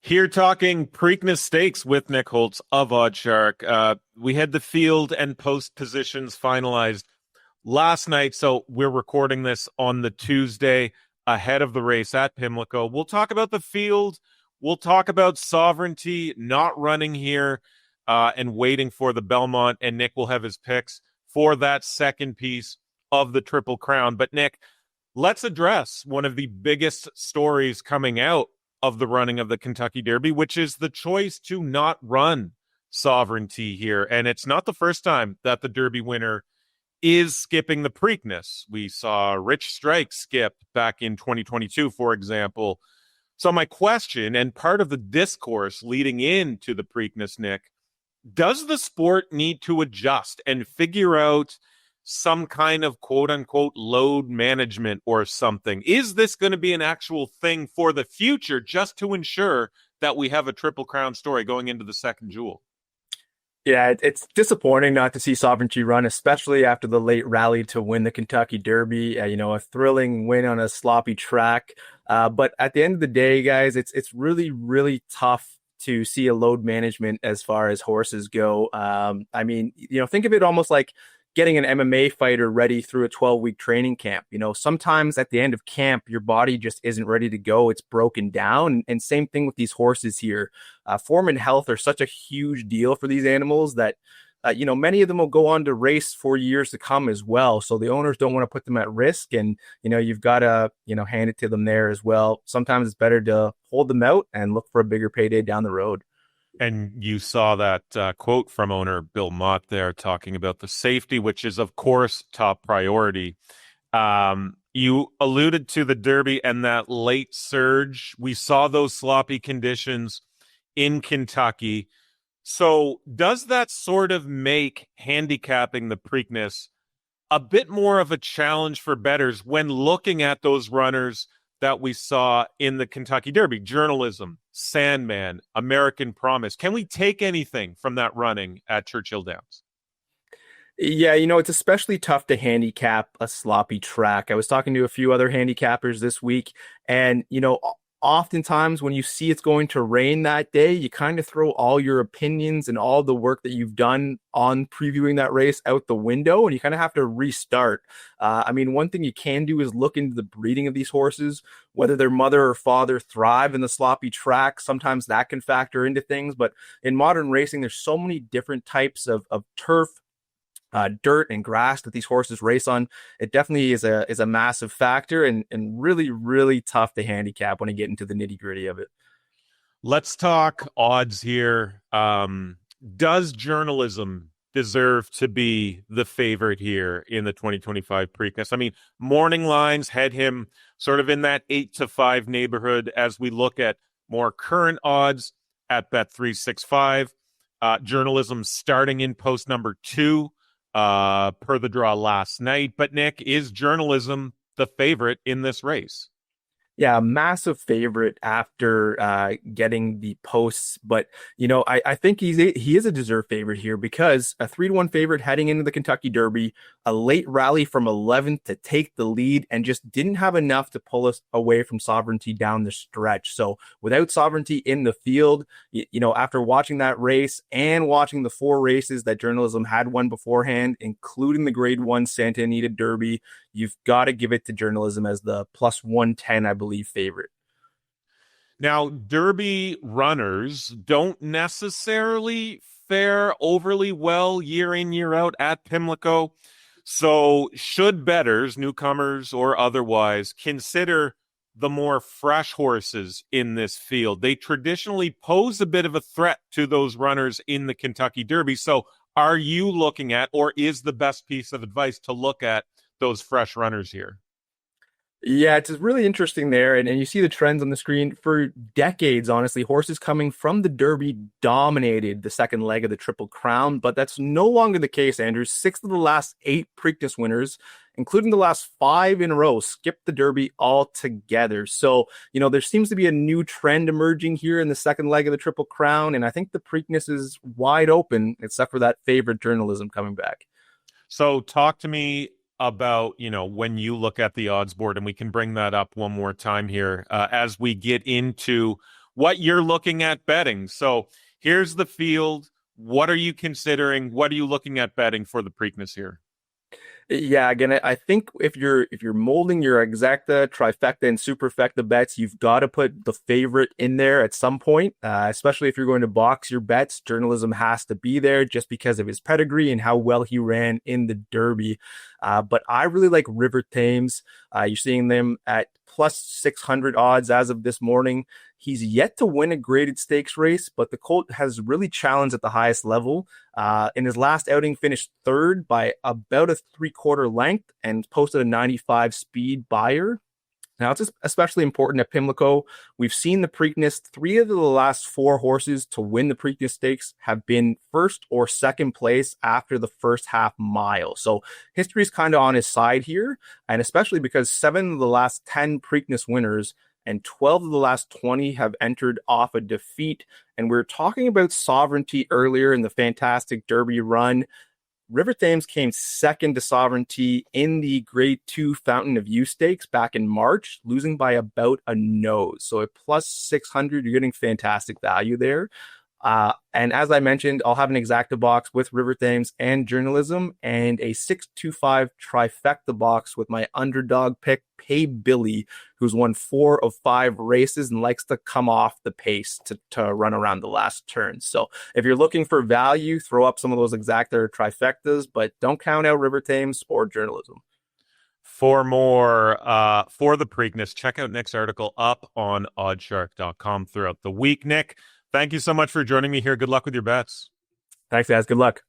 Here talking Preakness Stakes with Nick Holtz of Oddshark. We had the field and post positions finalized last night, so we're recording this on the Tuesday ahead of the race at Pimlico. We'll talk about the field. We'll talk about Sovereignty not running here and waiting for the Belmont, and Nick will have his picks for that second piece of the Triple Crown. But Nick, let's address one of the biggest stories coming out of the running of the Kentucky Derby, which is the choice to not run Sovereignty here. And it's not the first time that the Derby winner is skipping the Preakness. We saw Rich Strike skip back in 2022, for example. So my question, and part of the discourse leading into the Preakness, Nick, does the sport need to adjust and figure out some kind of quote-unquote load management or something? Is this going to be an actual thing for the future just to ensure that we have a Triple Crown story going into the second jewel? Yeah, it's disappointing not to see Sovereignty run, especially after the late rally to win the Kentucky Derby. A thrilling win on a sloppy track. But at the end of the day, guys, it's really, really tough to see a load management as far as horses go. Think of it almost like getting an MMA fighter ready through a 12-week training camp. Sometimes at the end of camp, your body just isn't ready to go. It's broken down. And same thing with these horses here. Form and health are such a huge deal for these animals that, many of them will go on to race for years to come as well. So the owners don't want to put them at risk. And, you've got to, hand it to them there as well. Sometimes it's better to hold them out and look for a bigger payday down the road. And you saw that quote from owner Bill Mott there talking about the safety, which is, of course, top priority. You alluded to the Derby and that late surge. We saw those sloppy conditions in Kentucky. So does that sort of make handicapping the Preakness a bit more of a challenge for bettors when looking at those runners that we saw in the Kentucky Derby? Journalism, Sandman, American Promise. Can we take anything from that running at Churchill Downs? Yeah, it's especially tough to handicap a sloppy track. I was talking to a few other handicappers this week, and, oftentimes when you see it's going to rain that day, you kind of throw all your opinions and all the work that you've done on previewing that race out the window, and you kind of have to restart. One thing you can do is look into the breeding of these horses, whether their mother or father thrive in the sloppy track. Sometimes that can factor into things, but in modern racing, there's so many different types of turf, dirt and grass that these horses race on. It definitely is a massive factor and really, really tough to handicap when you get into the nitty gritty of it. Let's talk odds here. Does journalism deserve to be the favorite here in the 2025 Preakness? Morning lines had him sort of in that 8-5 neighborhood as we look at more current odds at Bet365. Journalism starting in post number 2. Per the draw last night. But Nick, is journalism the favorite in this race? Yeah, massive favorite after getting the posts. But, I think he is a deserved favorite here because a 3-1 favorite heading into the Kentucky Derby, a late rally from 11th to take the lead and just didn't have enough to pull us away from Sovereignty down the stretch. So without Sovereignty in the field, after watching that race and watching the 4 races that journalism had won beforehand, including the Grade 1 Santa Anita Derby, you've got to give it to journalism as the plus 110, I believe, favorite. Now, Derby runners don't necessarily fare overly well year in, year out at Pimlico. So should bettors, newcomers or otherwise, consider the more fresh horses in this field? They traditionally pose a bit of a threat to those runners in the Kentucky Derby. So are you looking at, or is the best piece of advice to look at those fresh runners here? Yeah, it's really interesting there. And you see the trends on the screen for decades, honestly. Horses coming from the Derby dominated the second leg of the Triple Crown, but that's no longer the case, Andrew. 6 of the last 8 Preakness winners, including the last 5 in a row, skipped the Derby altogether. So, there seems to be a new trend emerging here in the second leg of the Triple Crown. And I think the Preakness is wide open, except for that favorite journalism coming back. So talk to me about, when you look at the odds board, and we can bring that up one more time here as we get into what you're looking at betting. So here's the field. What are you considering? What are you looking at betting for the Preakness here? Yeah, again, I think if you're molding your exacta, trifecta, and superfecta bets, you've got to put the favorite in there at some point. Especially if you're going to box your bets, journalism has to be there just because of his pedigree and how well he ran in the Derby. But I really like River Thames. You're seeing them at plus 600 odds as of this morning. He's yet to win a graded stakes race, but the colt has really challenged at the highest level. In his last outing, finished third by about a 3/4 length and posted a 95 speed buyer. Now, it's especially important at Pimlico. We've seen the Preakness, three of the last four horses to win the Preakness Stakes have been first or second place after the first half mile. So history's kind of on his side here, and especially because 7 of the last 10 Preakness winners and 12 of the last 20 have entered off a defeat. And we are talking about sovereignty earlier in the fantastic Derby run. River Thames came second to sovereignty in the Grade 2 Fountain of Youth Stakes back in March, losing by about a nose. So at plus 600, you're getting fantastic value there. And as I mentioned, I'll have an exacta box with River Thames and journalism and a 625 trifecta box with my underdog pick, Pay Billy, who's won 4 of 5 races and likes to come off the pace to run around the last turn. So if you're looking for value, throw up some of those exacta or trifectas, but don't count out River Thames or journalism. For more for the Preakness, check out Nick's article up on oddshark.com throughout the week. Nick, thank you so much for joining me here. Good luck with your bets. Thanks, guys. Good luck.